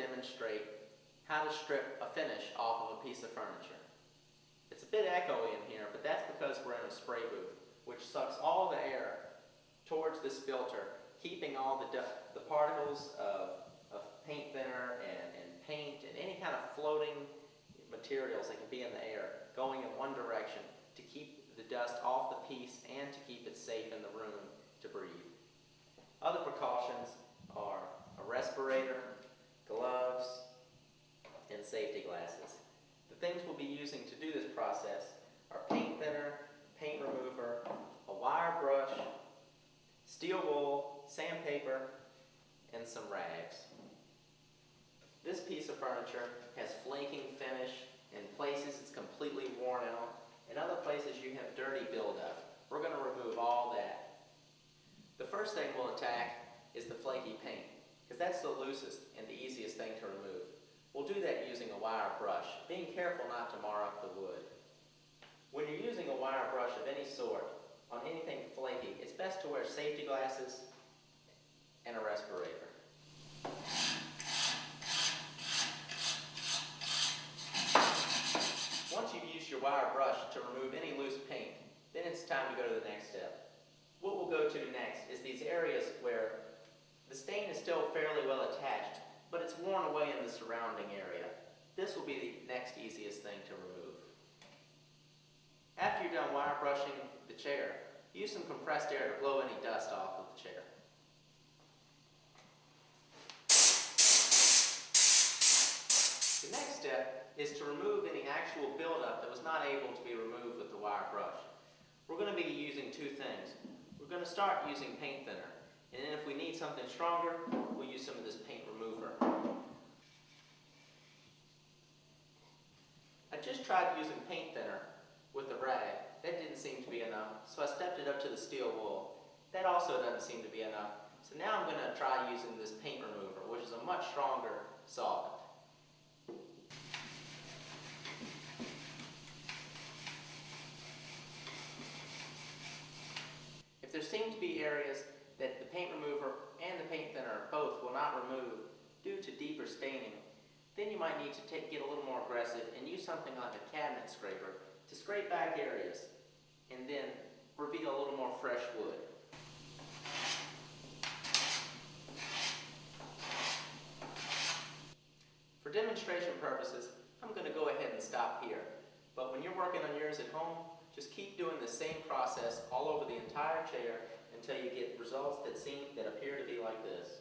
demonstrate how to strip a finish off of a piece of furniture. It's a bit echoey in here, but that's because we're in a spray booth, which sucks all the air towards this filter, keeping all the particles of paint thinner and paint and any kind of floating materials that can be in the air going in one direction to keep the dust off the piece and to keep it safe in the room to breathe. Other precautions are a respirator, gloves, and safety glasses. The things we'll be using to do this process are paint thinner, paint remover, a wire brush, steel wool, sandpaper, and some rags. This piece of furniture has flaking finish. In places it's completely worn out. In other places you have dirty buildup. We're going to remove all that. The first thing we'll attack is the flaky paint, because that's the loosest and the easiest thing to remove. We'll do that using a wire brush, being careful not to mar up the wood. When you're using a wire brush of any sort on anything flaky, it's best to wear safety glasses and a respirator. Once you've used your wire brush to remove any loose paint, then it's time to go to the next step. What we'll go to next is these areas where the stain is still fairly well attached, but it's worn away in the surrounding area. This will be the next easiest thing to remove. After you're done wire brushing the chair, use some compressed air to blow any dust off of the chair. The next step is to remove any actual buildup that was not able to be removed with the wire brush. We're going to be using two things. We're going to start using paint thinner, and then if we need something stronger, we'll use some of this paint remover. I just tried using paint thinner with the rag. That didn't seem to be enough, so I stepped it up to the steel wool. That also doesn't seem to be enough. So now I'm going to try using this paint remover, which is a much stronger solvent. If there seem to be areas that the paint remover and the paint thinner both will not remove due to deeper staining, then you might need to get a little more aggressive and use something like a cabinet scraper to scrape back areas and then reveal a little more fresh wood. For demonstration purposes, I'm going to go ahead and stop here. But when you're working on yours at home, just keep doing the same process all over the entire chair until you get results that appear to be like this.